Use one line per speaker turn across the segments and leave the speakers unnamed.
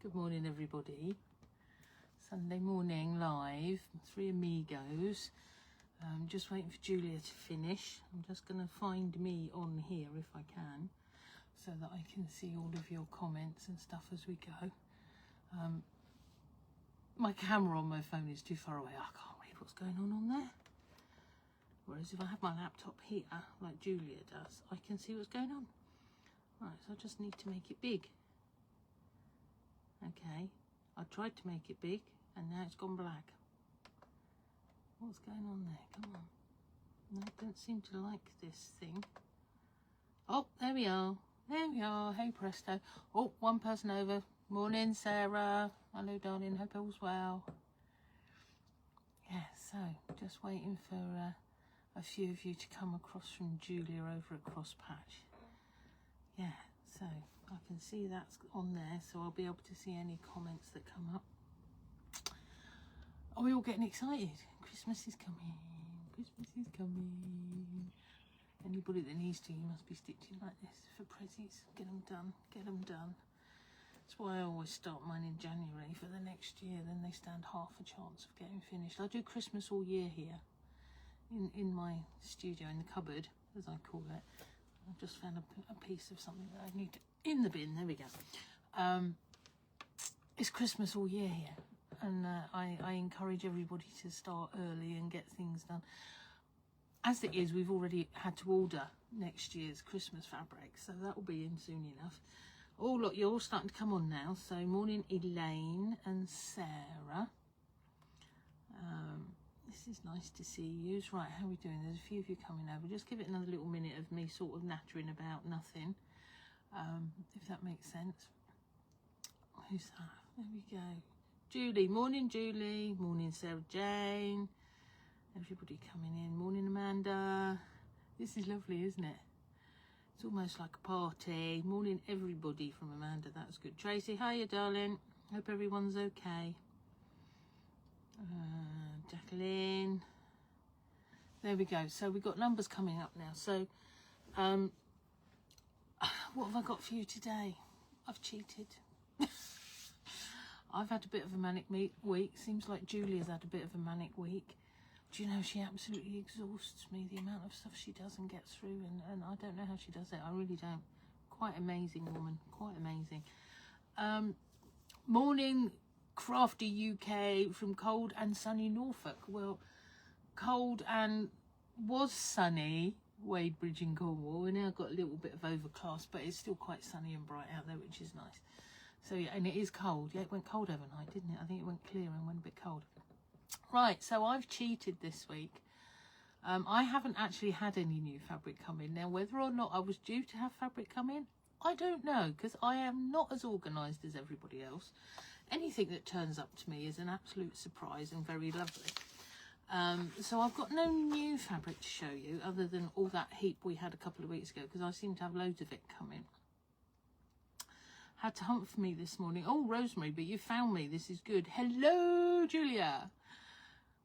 Good morning, everybody. Sunday morning live, 3Amigos. Just waiting for Julia to finish. I'm just going to find me on here if I can, so that I can see all of your comments and stuff as we go. My camera on my phone is too far away. I can't read what's going on there. Whereas if I have my laptop here, like Julia does, I can see what's going on. Right, so I just need to make it big. Okay, I tried to make it big and now it's gone black. What's going on there? Come on. No, I don't seem to like this thing. Oh, there we are. There we are. Hey presto. Oh, one person over. Morning, Sarah. Hello, darling. Hope all's well. Yeah, so just waiting for a few of you to come across from Julia over at Crosspatch. Yeah, so I can see that's on there, so I'll be able to see any comments that come up. Are we all getting excited? Christmas is coming. Christmas is coming. Anybody that needs to, you must be stitching like this for prezzies. Get them done. Get them done. That's why I always start mine in January for the next year. Then they stand half a chance of getting finished. I do Christmas all year here in my studio, in the cupboard, as I call it. I've just found a piece of something that I need in the bin. There we go. It's Christmas all year here, and I encourage everybody to start early and get things done. As it is, we've already had to order next year's Christmas fabric, so that will be in soon enough. Oh look, you're all starting to come on now. So morning, Elaine and Sarah. This is nice to see you. Right, how are we doing? There's a few of you coming over. Just give it another little minute of me sort of nattering about nothing, if that makes sense. Who's that? There we go. Julie. Morning, Julie. Morning, Sarah Jane. Everybody coming in. Morning, Amanda. This is lovely, isn't it? It's almost like a party. Morning, everybody from Amanda. That's good. Tracy, hiya, darling. Hope everyone's okay. Jacqueline. There we go. So we've got numbers coming up now. So what have I got for you today? I've cheated. I've had a bit of a manic week. Seems like Julia's had a bit of a manic week. Do you know, she absolutely exhausts me, the amount of stuff she does and gets through, and I don't know how she does it. I really don't. Quite amazing woman. Quite amazing. Morning, Crafty UK from cold and sunny Norfolk. Well, cold and was sunny, Wadebridge in Cornwall. We now got a little bit of overcast, but it's still quite sunny and bright out there, which is nice. So yeah, and it is cold. Yeah, it went cold overnight, didn't it? I think it went clear and went a bit cold. Right, so I've cheated this week. I haven't actually had any new fabric come in. Now, whether or not I was due to have fabric come in, I don't know, because I am not as organised as everybody else. Anything that turns up to me is an absolute surprise and very lovely. So I've got no new fabric to show you other than all that heap we had a couple of weeks ago, because I seem to have loads of it coming. Had to hunt for me this morning. Oh, Rosemary, but you found me. This is good. Hello, Julia.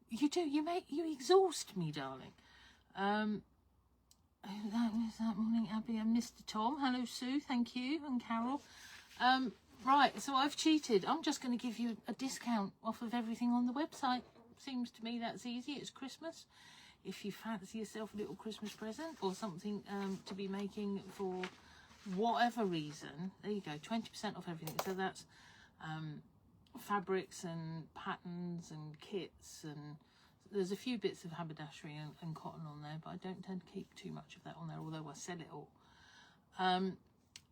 You do. You exhaust me, darling. That was that morning, Abby and Mr. Tom. Hello, Sue. Thank you, and Carol. Right, so I've cheated. I'm just going to give you a discount off of everything on the website. Seems to me that's easy. It's Christmas. If you fancy yourself a little Christmas present or something to be making for whatever reason, there you go. 20% off everything. So that's fabrics and patterns and kits, and there's a few bits of haberdashery and cotton on there, but I don't tend to keep too much of that on there, although I sell it all.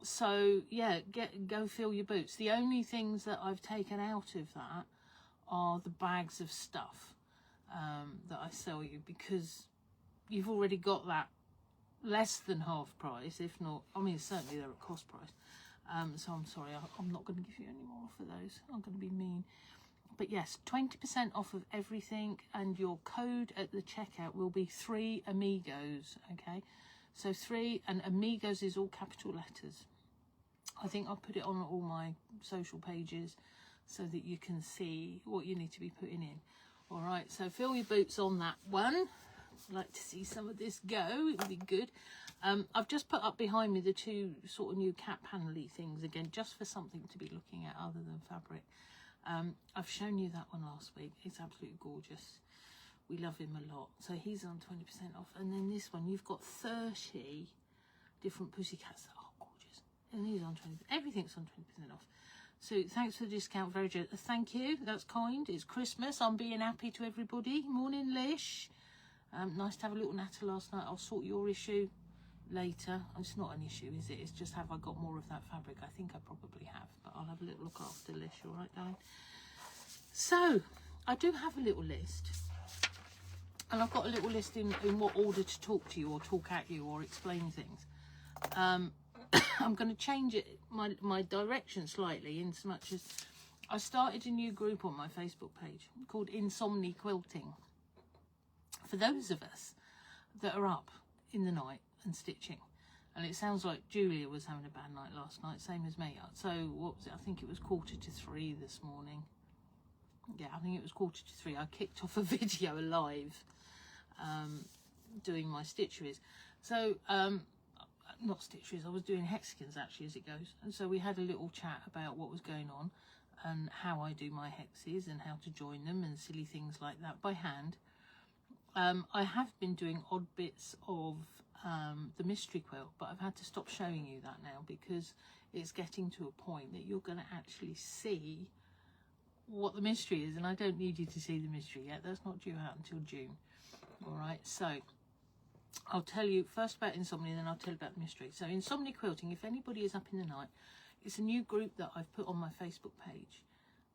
So yeah, go fill your boots. The only things that I've taken out of that are the bags of stuff that I sell you, because you've already got that less than half price, if not, I mean certainly they're at cost price. So I'm sorry, I'm not going to give you any more for those. I'm going to be mean. But yes, 20% off of everything, and your code at the checkout will be 3Amigos, okay? So 3, and Amigos is all capital letters. I think I'll put it on all my social pages so that you can see what you need to be putting in. All right, so fill your boots on that one. I'd like to see some of this go. It would be good. I've just put up behind me the two sort of new cat panel-y things again, just for something to be looking at other than fabric. I've shown you that one last week. It's absolutely gorgeous. We love him a lot. So he's on 20% off. And then this one, you've got 30 different pussycats that are gorgeous. And he's on 20%. Everything's on 20% off. So thanks for the discount. Very good. Thank you. That's kind. It's Christmas. I'm being happy to everybody. Morning, Lish. Nice to have a little natter last night. I'll sort your issue later. It's not an issue, is it? It's just, have I got more of that fabric? I think I probably have, but I'll have a little look after Lish. All right, darling. So I do have a little list, and I've got a little list in what order to talk to you or talk at you or explain things. I'm going to change it, my direction slightly, in so much as I started a new group on my Facebook page called Insomni Quilting. For those of us that are up in the night and stitching, and it sounds like Julia was having a bad night last night, same as me. So what was it? I think it was 2:45 this morning. Yeah, I think it was 2:45. I kicked off a video live doing my stitcheries. So not stitcheries, I was doing hexagons actually as it goes. And so we had a little chat about what was going on and how I do my hexes and how to join them and silly things like that by hand. I have been doing odd bits of the mystery quilt, but I've had to stop showing you that now because it's getting to a point that you're going to actually see what the mystery is, and I don't need you to see the mystery yet. That's not due out until June. All right, so I'll tell you first about Insomnia, then I'll tell you about the mystery. So Insomnia Quilting, if anybody is up in the night, it's a new group that I've put on my Facebook page,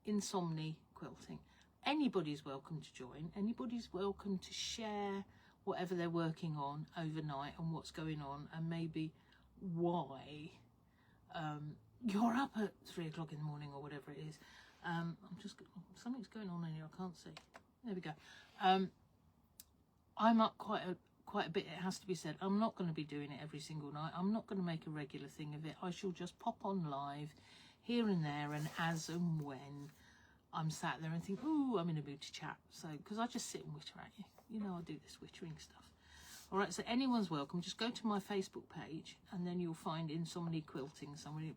Insomnia Quilting. Anybody's welcome to join. Anybody's welcome to share whatever they're working on overnight and what's going on, and maybe why you're up at 3 o'clock in the morning or whatever it is. Something's going on in here, I can't see. There we go. I'm up quite a bit, it has to be said. I'm not going to be doing it every single night. I'm not going to make a regular thing of it. I shall just pop on live here and there, and as and when I'm sat there and think, ooh, I'm in a mood to chat. So, because I just sit and witter at you. You know, I do this wittering stuff. All right, so anyone's welcome. Just go to my Facebook page, and then you'll find Insomnia Quilting. Somebody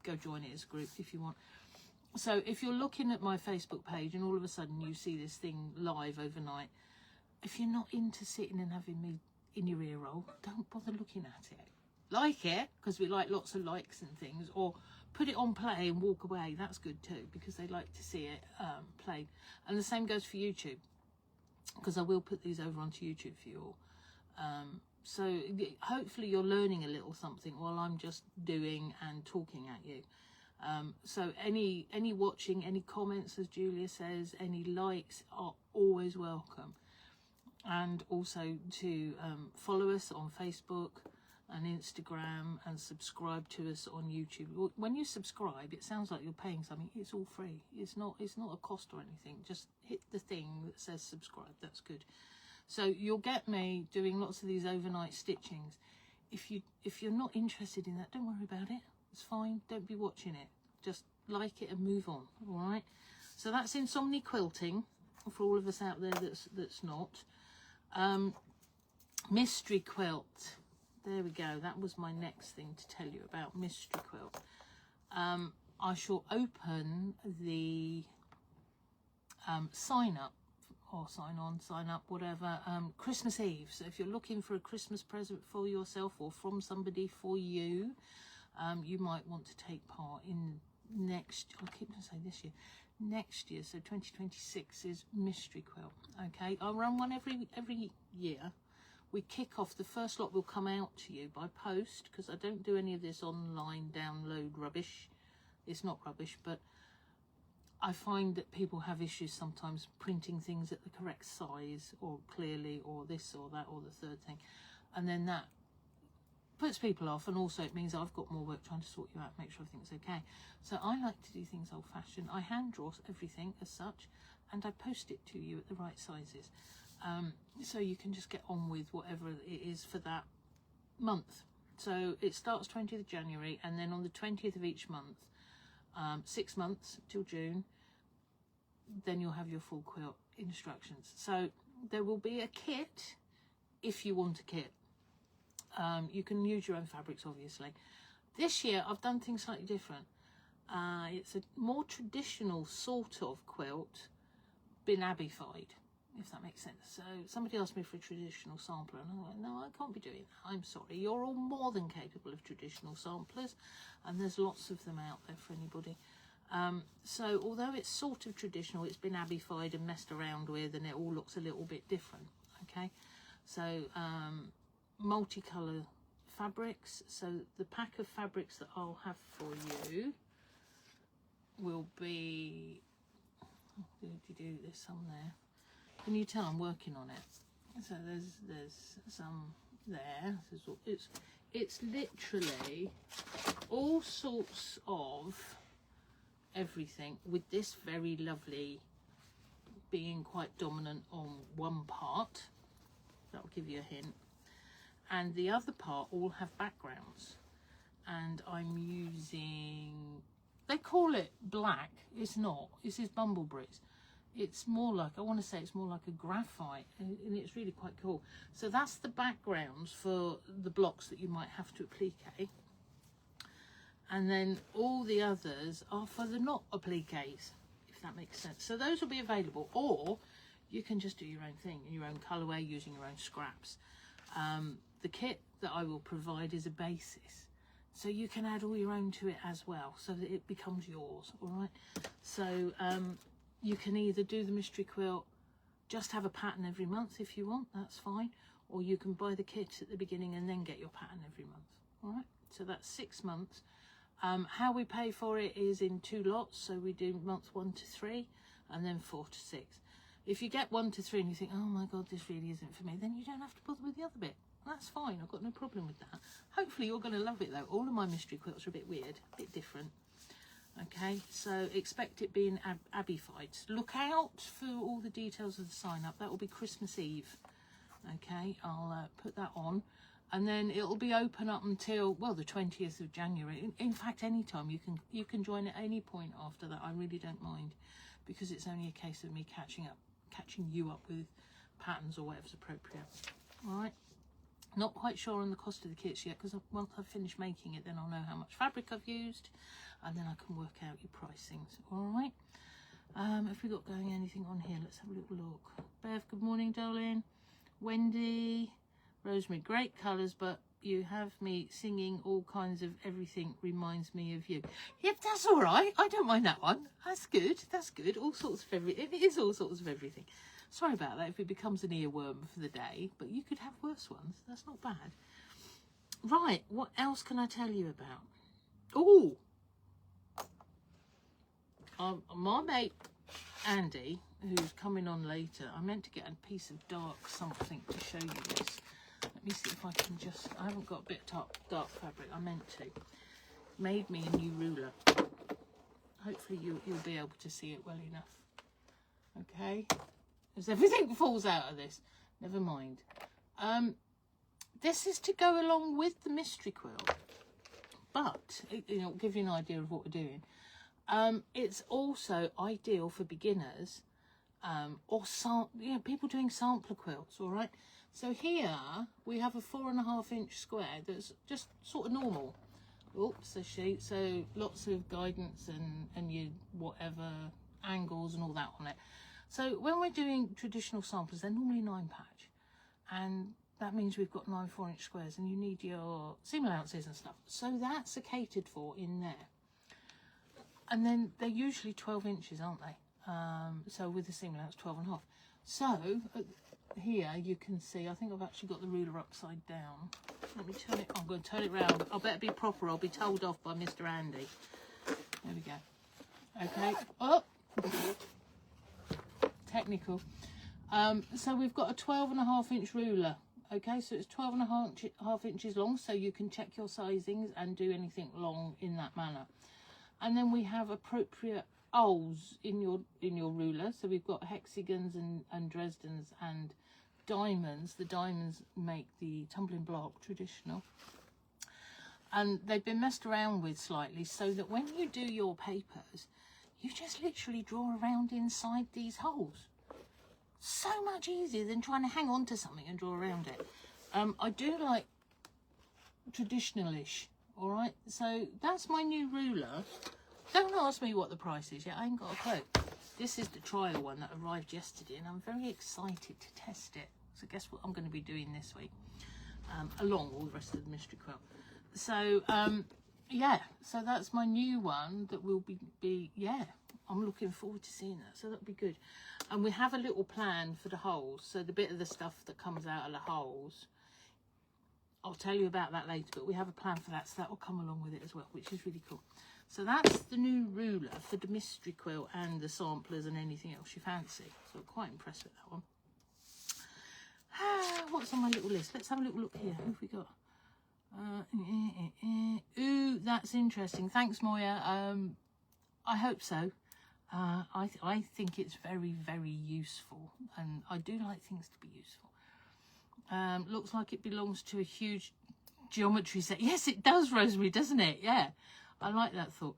go join it as a group if you want. So if you're looking at my Facebook page and all of a sudden you see this thing live overnight, if you're not into sitting and having me in your ear roll, don't bother looking at it. Like it, because we like lots of likes and things, or put it on play and walk away. That's good too, because they like to see it played. And the same goes for YouTube, because I will put these over onto YouTube for you all. So hopefully you're learning a little something while I'm just doing and talking at you. So any watching, any comments, as Julia says, any likes are always welcome. And also to follow us on Facebook and Instagram, and subscribe to us on YouTube. When you subscribe, it sounds like you're paying something. It's all free. It's not a cost or anything. Just hit the thing that says subscribe. That's good. So you'll get me doing lots of these overnight stitchings. If you're not interested in that, don't worry about it. It's fine. Don't be watching it. Just like it and move on. All right. So that's Insomnia Quilting for all of us out there that's not. Mystery quilt. There we go. That was my next thing to tell you about, mystery quilt. I shall open the sign up or sign on, sign up, whatever, Christmas Eve. So if you're looking for a Christmas present for yourself or from somebody for you, you might want to take part in next year, so 2026 is mystery quilt. Okay, I'll run one every year. We kick off, the first lot will come out to you by post, because I don't do any of this online download rubbish. It's not rubbish, but I find that people have issues sometimes printing things at the correct size or clearly, or this or that or the third thing, and then that puts people off, and also it means I've got more work trying to sort you out, make sure everything's okay. So I like to do things old-fashioned. I hand draw everything as such, and I post it to you at the right sizes, so you can just get on with whatever it is for that month. So it starts 20th of January, and then on the 20th of each month, 6 months till June, then you'll have your full quilt instructions. So there will be a kit if you want a kit. You can use your own fabrics, obviously. This year I've done things slightly different. It's a more traditional sort of quilt, been Abbiefied, if that makes sense. So somebody asked me for a traditional sampler, and I went, no, I can't be doing that. I'm sorry. You're all more than capable of traditional samplers, and there's lots of them out there for anybody. So although it's sort of traditional, it's been Abbiefied and messed around with, and it all looks a little bit different. Okay, so multicolour fabrics. So the pack of fabrics that I'll have for you will be, there's some there. Can you tell I'm working on it? So there's some there. It's literally all sorts of everything, with this very lovely being quite dominant on one part. That'll give you a hint. And the other part all have backgrounds, and I'm using, they call it black, it's not, this is Bumbleberries. It's more like, I want to say it's more like a graphite, and it's really quite cool. So that's the backgrounds for the blocks that you might have to applique, and then all the others are for the not appliques, if that makes sense. So those will be available, or you can just do your own thing in your own colourway using your own scraps. The kit that I will provide is a basis, so you can add all your own to it as well, so that it becomes yours. All right, so you can either do the mystery quilt, just have a pattern every month if you want, that's fine, or you can buy the kit at the beginning and then get your pattern every month. All right, so that's 6 months. How we pay for it is in 2 lots, so we do months 1 to 3 and then 4 to 6. If you get 1 to 3 and you think, oh my god, this really isn't for me, then you don't have to bother with the other bit. That's fine, I've got no problem with that. Hopefully you're going to love it though. All of my mystery quilts are a bit weird, a bit different. Okay, so expect it being Abbiefied. Look out for all the details of the sign up. That will be Christmas Eve. Okay, I'll put that on, and then it'll be open up until, well, the 20th of January. In fact, anytime you can join at any point after that. I really don't mind, because it's only a case of me catching you up with patterns or whatever's appropriate. All right. Not quite sure on the cost of the kits yet, because once I've finished making it, then I'll know how much fabric I've used, and then I can work out your pricings. All right. Have we got going anything on here? Let's have a little look. Bev, good morning, darling. Wendy, Rosemary, great colours, but you have me singing all kinds of everything reminds me of you. Yep, that's all right. I don't mind that one. That's good. That's good. All sorts of everything. It is all sorts of everything. Sorry about that if it becomes an earworm for the day, but you could have worse ones. That's not bad. Right, what else can I tell you about? Oh, my mate Andy, who's coming on later, I meant to get a piece of dark something to show you this. Let me see if I can just, I haven't got a bit of dark fabric, I meant to. Made me a new ruler. Hopefully you'll be able to see it well enough. Okay. As everything falls out of this, never mind. This is to go along with the mystery quilt, but it'll give you an idea of what we're doing. It's also ideal for beginners, or people doing sampler quilts. All right. So here we have a 4.5 inch square that's just sort of normal. Oops, a sheet. So lots of guidance and your whatever angles and all that on it. So when we're doing traditional samplers, they're normally 9 patch, and that means we've got 9 4-inch squares, and you need your seam allowances and stuff. So that's catered for in there. And then they're usually 12 inches, aren't they? So with the seam allowance, 12.5. So here you can see, I think I've actually got the ruler upside down. Let me turn it, I'm going to turn it round. I better be proper, I'll be told off by Mr. Andy. There we go. Okay. Oh! Technical. So we've got a 12.5 inch ruler. Okay, so it's 12.5 inches long, so you can check your sizings and do anything long in that manner. And then we have appropriate O's in your ruler. So we've got hexagons and Dresdens and diamonds. The diamonds make the tumbling block traditional. And they've been messed around with slightly, so that when you do your papers, you just literally draw around inside these holes. So much easier than trying to hang on to something and draw around it. I do like traditional-ish. All right, so that's my new ruler. Don't ask me what the price is yet. I ain't got a clue. This is the trial one that arrived yesterday, and I'm very excited to test it. So guess what I'm going to be doing this week, along all the rest of the mystery quilt. So yeah, so that's my new one that will be yeah, I'm looking forward to seeing that. So that'll be good. And we have a little plan for the holes. So the bit of the stuff that comes out of the holes, I'll tell you about that later, but we have a plan for that, so that will come along with it as well, which is really cool. So that's the new ruler for the mystery quilt and the samplers and anything else you fancy. So I'm quite impressed with that one. What's on my little list? Let's have a little look here. Who have we got? Ooh, that's interesting. Thanks, Moya. I hope so. I think it's very, very useful, and I do like things to be useful. Looks like it belongs to a huge geometry set. Yes, it does, Rosemary, doesn't it? Yeah, I like that thought.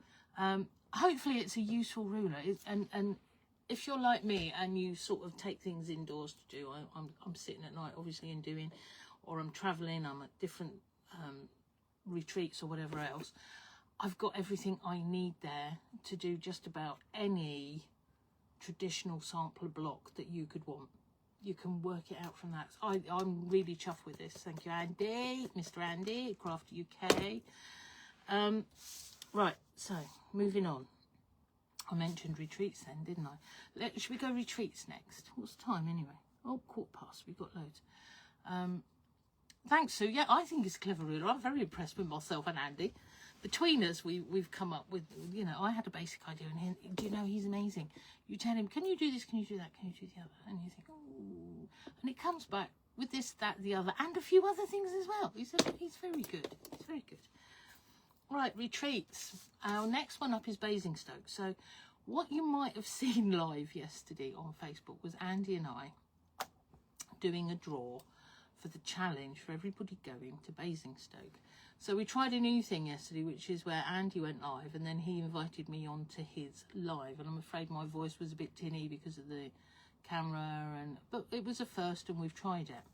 Hopefully it's a useful ruler, and if you're like me and you sort of take things indoors to do, I'm sitting at night obviously and doing, or I'm traveling, I'm at different retreats or whatever else, I've got everything I need there to do just about any traditional sampler block that you could want. You can work it out from that. I'm really chuffed with this. Thank you, Andy, Mr. Andy, Craft UK. Right, so moving on. I mentioned retreats then, didn't I? Should we go retreats next? What's the time anyway? Oh, 15:15. We've got loads. Thanks, Sue. Yeah, I think it's a clever ruler. I'm very impressed with myself and Andy. Between us, we've come up with, you know, I had a basic idea, and do you know, he's amazing. You tell him, can you do this, can you do that, can you do the other? And you think, oh, and it comes back with this, that, the other, and a few other things as well. He's very good. He's very good. Right, retreats. Our next one up is Basingstoke. So what you might have seen live yesterday on Facebook was Andy and I doing a draw for the challenge for everybody going to Basingstoke. So we tried a new thing yesterday, which is where Andy went live, and then he invited me on to his live, and I'm afraid my voice was a bit tinny because of the camera, but it was a first and we've tried it.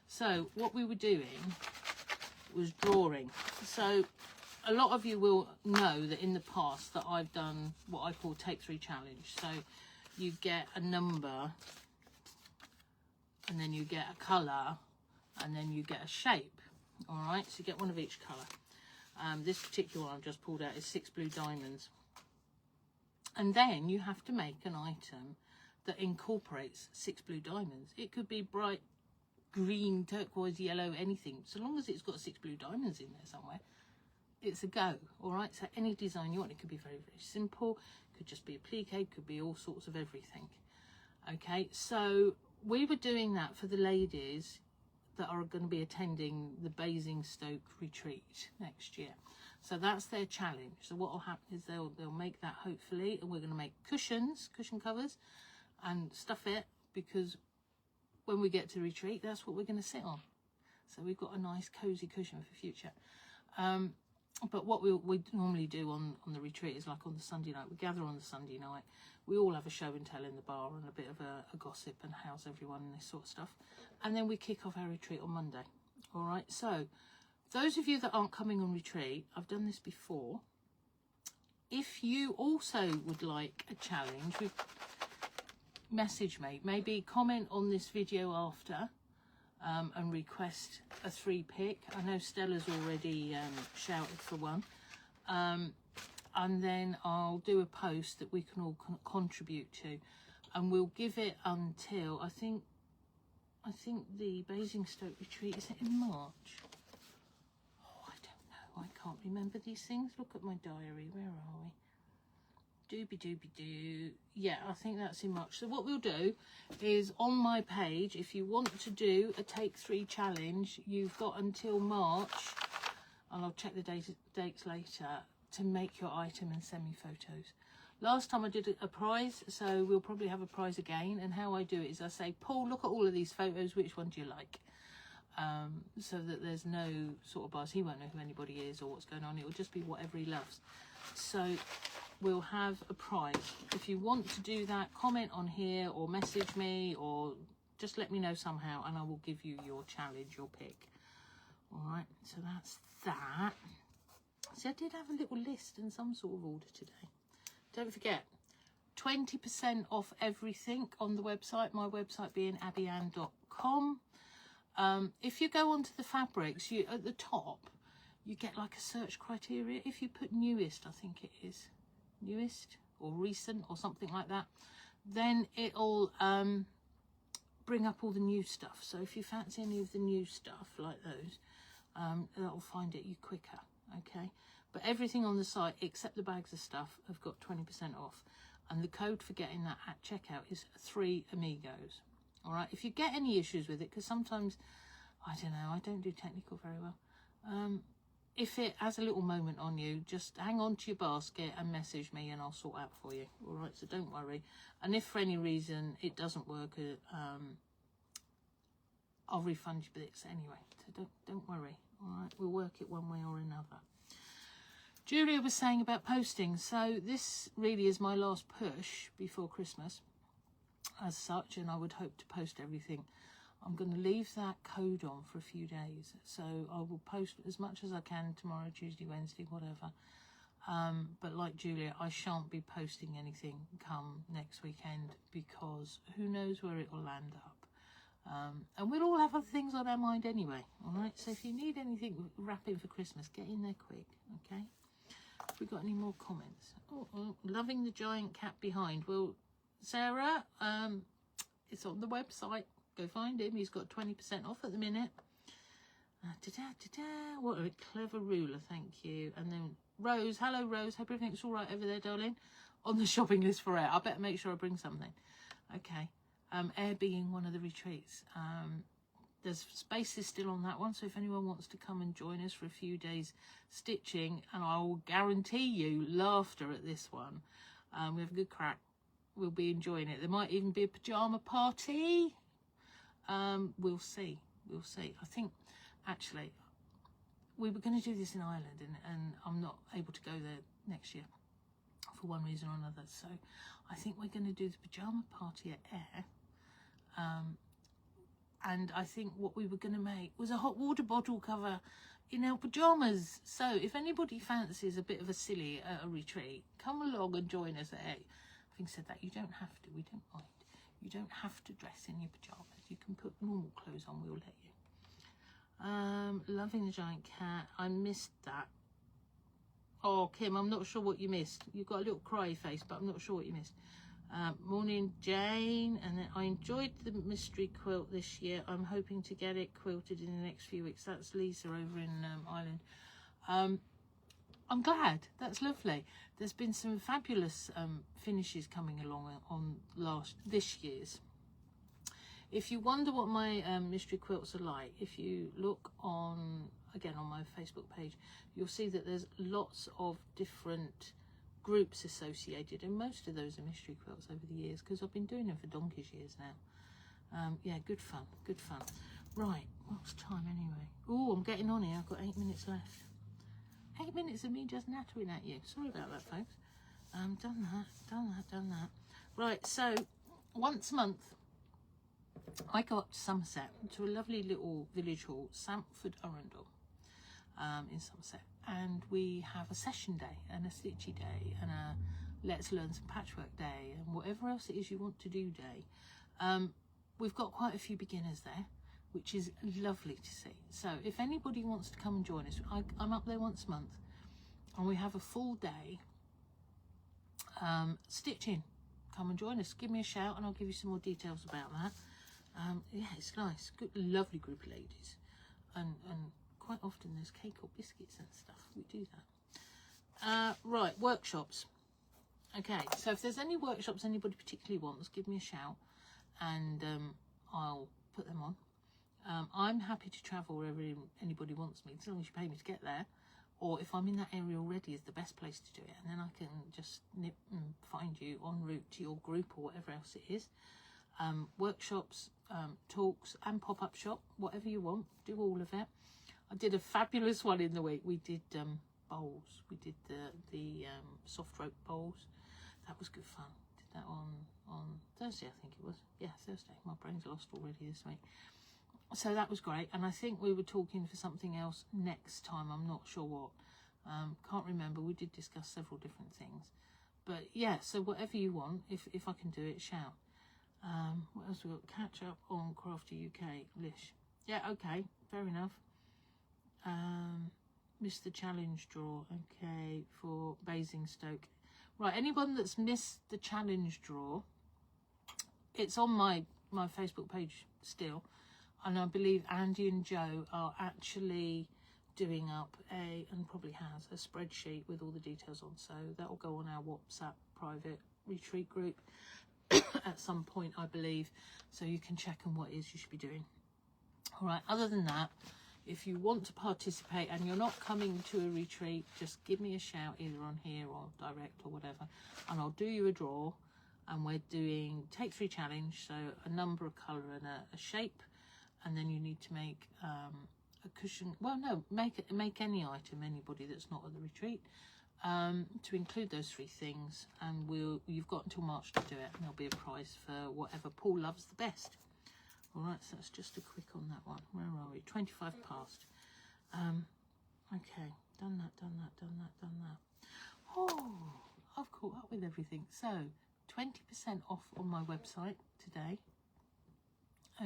So what we were doing was drawing. So a lot of you will know that in the past that I've done what I call Take 3 challenge. So you get a number, and then you get a colour, and then you get a shape. All right, so you get one of each colour. This particular one I've just pulled out is 6 blue diamonds. And then you have to make an item that incorporates 6 blue diamonds. It could be bright green, turquoise, yellow, anything. So long as it's got 6 blue diamonds in there somewhere, it's a go. All right, so any design you want. It could be very, very simple. Could just be a plique, could be all sorts of everything. Okay, so we were doing that for the ladies that are going to be attending the Basingstoke retreat next year. So that's their challenge. So what will happen is they'll make that, hopefully, and we're going to make cushion covers and stuff it, because when we get to retreat, that's what we're going to sit on. So we've got a nice cozy cushion for future. But what we normally do on the retreat is, like on the Sunday night, we gather on the Sunday night, we all have a show and tell in the bar and a bit of a gossip and house everyone and this sort of stuff. And then we kick off our retreat on Monday. All right, so those of you that aren't coming on retreat, I've done this before. If you also would like a challenge, message me, maybe comment on this video after, and request a 3 pick. I know Stella's already shouted for one, and then I'll do a post that we can all contribute to, and we'll give it until I think the Basingstoke retreat is in March. Oh, I don't know, I can't remember these things. Look at my diary. Where are we? Doobie-doobie-doo. Yeah, I think that's in March. So what we'll do is, on my page, if you want to do a Take 3 challenge, you've got until March, and I'll check the dates later, to make your item and send me photos. Last time I did a prize, so we'll probably have a prize again. And how I do it is I say, Paul, look at all of these photos, which one do you like? So that there's no sort of buzz. He won't know who anybody is or what's going on. It will just be whatever he loves. So we'll have a prize. If you want to do that, comment on here or message me, or just let me know somehow, and I will give you your challenge, your pick. All right, so that's that. So I did have a little list and some sort of order today. Don't forget, 20% off everything on the website, my website being abbieanne.com. If you go onto the fabrics, you at the top, you get like a search criteria. If you put newest, I think it is newest or recent or something like that, then it'll bring up all the new stuff. So if you fancy any of the new stuff like those, that'll find it you quicker. Okay, but everything on the site except the bags of stuff have got 20% off, and the code for getting that at checkout is 3Amigos. All right, if you get any issues with it, because sometimes I don't know, I don't do technical very well, if it has a little moment on you, just hang on to your basket and message me and I'll sort out for you. All right, so don't worry. And if for any reason it doesn't work, I'll refund you bits anyway, so don't worry. All right, we'll work it one way or another. Julia was saying about posting, so this really is my last push before Christmas as such, and I would hope to post everything. I'm going to leave that code on for a few days, so I will post as much as I can tomorrow, Tuesday, Wednesday, whatever. But like Julia, I shan't be posting anything come next weekend because who knows where it will land up. And we'll all have other things on our mind anyway, all right? So if you need anything wrapping for Christmas, get in there quick, okay? Have we got any more comments? Oh, loving the giant cat behind. Well, Sarah, it's on the website. Go find him. He's got 20% off at the minute. What a clever ruler, thank you. And then Rose, hello Rose, hope everything's all right over there, darling. On the shopping list for air. I better make sure I bring something. Okay. Air being one of the retreats. There's spaces still on that one, so if anyone wants to come and join us for a few days stitching, and I will guarantee you laughter at this one. We have a good crack. We'll be enjoying it. There might even be a pyjama party. We'll see. We'll see. I think actually we were going to do this in Ireland, and I'm not able to go there next year for one reason or another. So I think we're going to do the pyjama party at Air. And I think what we were going to make was a hot water bottle cover in our pyjamas. So if anybody fancies a bit of a silly at a retreat, come along and join us at Air. Having said that, you don't have to. We don't mind. You don't have to dress in your pyjamas. You can put normal clothes on. We'll let you. Loving the giant cat. I missed that. Oh, Kim, I'm not sure what you missed. You've got a little cry face, but I'm not sure what you missed. Morning, Jane. And then I enjoyed the mystery quilt this year. I'm hoping to get it quilted in the next few weeks. That's Lisa over in Ireland. I'm glad. That's lovely. There's been some fabulous finishes coming along on this year's. If you wonder what my mystery quilts are like, if you look on my Facebook page, you'll see that there's lots of different groups associated, and most of those are mystery quilts over the years because I've been doing them for donkey's years now. Yeah, good fun, good fun. Right, what's time anyway? Oh, I'm getting on here. I've got 8 minutes left. 8 minutes of me just nattering at you. Sorry about that, folks. Done that. Right, so once a month, I go up to Somerset to a lovely little village hall, Sandford Arundel, in Somerset, and we have a session day and a stitchy day and a let's learn some patchwork day and whatever else it is you want to do day. We've got quite a few beginners there, which is lovely to see. So if anybody wants to come and join us, I'm up there once a month, and we have a full day stitching. Come and join us. Give me a shout and I'll give you some more details about that. Yeah, it's nice. Good, lovely group of ladies, and quite often there's cake or biscuits and stuff. We do that. Right, workshops. Okay, so if there's any workshops anybody particularly wants, give me a shout and I'll put them on. I'm happy to travel wherever anybody wants me, as long as you pay me to get there, or if I'm in that area already is the best place to do it, and then I can just nip and find you en route to your group or whatever else it is. Workshops, talks and pop-up shop, whatever you want, do all of it. I did a fabulous one in the week. We did bowls. We did the soft rope bowls. That was good fun. Did that on Thursday, I think it was. Yeah, Thursday. My brain's lost already this week. so that was great. And I think we were talking for something else next time. I'm not sure what. Can't remember. We did discuss several different things. But yeah, so whatever you want, if I can do it, shout. What else we got? Catch up on Crafty UK. Lish. Yeah, okay, fair enough. Missed the challenge draw. Okay, for Basingstoke. Right, anyone that's missed the challenge draw, it's on my Facebook page still. And I believe Andy and Joe are actually doing up and probably has a spreadsheet with all the details on. So that will go on our WhatsApp private retreat group at some point, I believe. So you can check on what it is you should be doing. All right, other than that, if you want to participate and you're not coming to a retreat, just give me a shout either on here or direct or whatever, and I'll do you a draw. And we're doing take 3 challenge, so a number, a colour and a shape, and then you need to make a cushion. Well, no, make any item, anybody that's not at the retreat, to include those 3 things, and you've got until March to do it, and there'll be a prize for whatever Paul loves the best. All right, so that's just a quick on that one. Where are we? 25 past. Okay, done that. Oh, I've caught up with everything. So 20% off on my website today.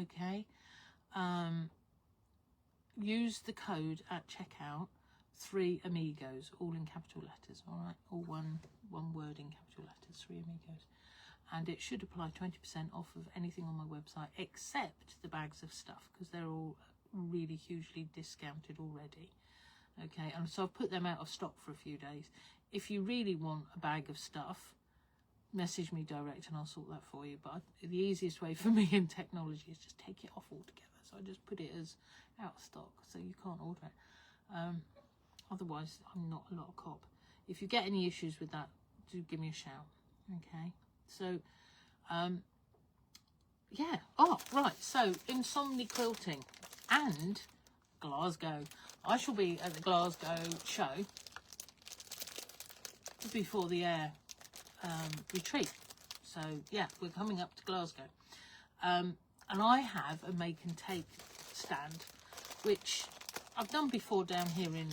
Okay. Use the code at checkout, 3Amigos, all in capital letters. All right, all one word in capital letters, 3Amigos. And it should apply 20% off of anything on my website except the bags of stuff, because they're all really hugely discounted already. Okay, and so I've put them out of stock for a few days. If you really want a bag of stuff, message me direct and I'll sort that for you. But the easiest way for me in technology is just take it off altogether. So I just put it as out of stock, so you can't order it. Otherwise, I'm not a lot of cop. If you get any issues with that, do give me a shout. Okay. So, yeah. Oh, right. So, Insomni Quilting and Glasgow. I shall be at the Glasgow show before the air retreat. So, yeah, we're coming up to Glasgow. And I have a make and take stand, which I've done before down here in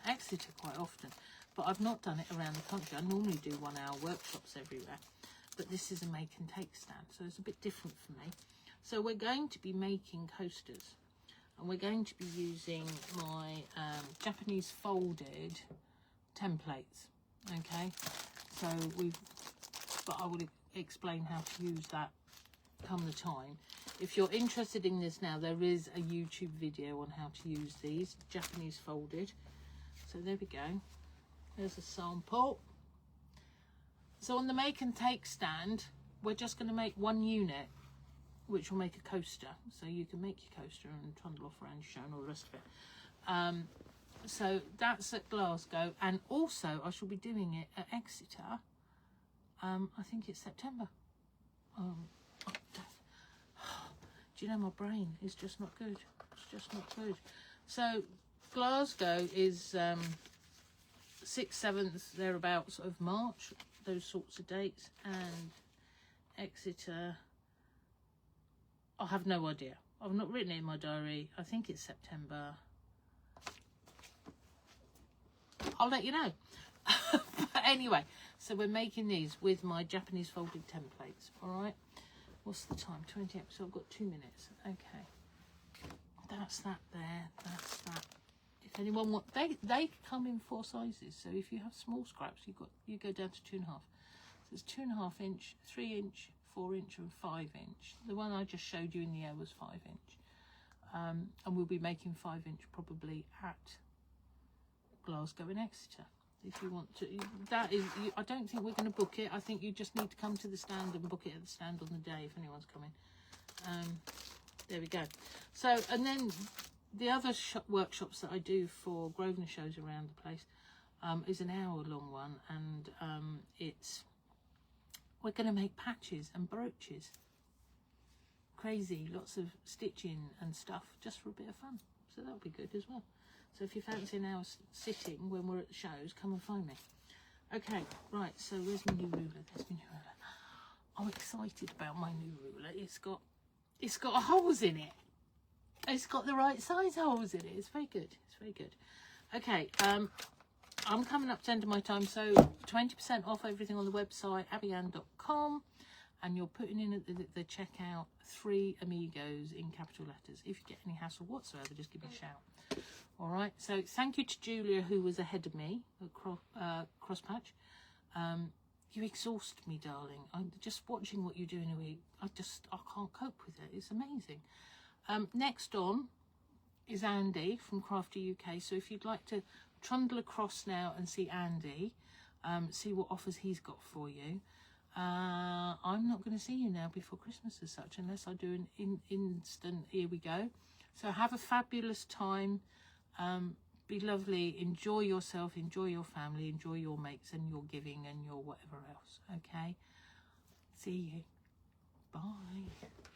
Exeter quite often. But I've not done it around the country. I normally do 1-hour workshops everywhere. But this is a make and take stand, so it's a bit different for me. So we're going to be making coasters. And we're going to be using my Japanese folded templates. Okay? So but I will explain how to use that come the time. If you're interested in this now, there is a YouTube video on how to use these Japanese folded. So there we go. There's a sample. So on the make and take stand, we're just going to make 1 unit, which will make a coaster. So you can make your coaster and trundle off around your show and all the rest of it. So that's at Glasgow. And also I shall be doing it at Exeter. I think it's September. Do you know, my brain is just not good. It's just not good. So Glasgow is 6th, 7th, thereabouts of March, those sorts of dates. And Exeter, I have no idea. I've not written it in my diary. I think it's September. I'll let you know. But anyway, so we're making these with my Japanese folded templates. All right. What's the time? 28. So I've got 2 minutes. Okay. That's that there. That's that. If anyone wants, they come in 4 sizes. So if you have small scraps, you go down to 2.5. So it's 2.5 inch, 3 inch, 4 inch, and 5 inch. The one I just showed you in the air was 5 inch. And we'll be making 5 inch probably at Glasgow and Exeter. If you want to, that is, I don't think we're going to book it. I think you just need to come to the stand and book it at the stand on the day if anyone's coming. There we go. So, and then the other workshops that I do for Grosvenor shows around the place is an hour-long one, and we're going to make patches and brooches. Crazy, lots of stitching and stuff, just for a bit of fun. So that'll be good as well. So if you fancy an hour sitting when we're at the shows, come and find me. Okay, right, so where's my new ruler? There's my new ruler. I'm excited about my new ruler. It's got holes in it. It's got the right size holes in it. It's very good. It's very good. Okay, I'm coming up to the end of my time, so 20% off everything on the website, abbieanne.com, and you're putting in at the checkout 3Amigos in capital letters. If you get any hassle whatsoever, just give me a shout. All right, so thank you to Julia, who was ahead of me at Crosspatch. You exhaust me, darling. I'm just watching what you do in a week. I can't cope with it. It's amazing. Next on is Andy from Crafty UK. So if you'd like to trundle across now and see Andy, see what offers he's got for you. I'm not going to see you now before Christmas as such, unless I do an instant here we go. So have a fabulous time. Be lovely, enjoy yourself, enjoy your family, enjoy your mates and your giving and your whatever else. Okay, see you. Bye.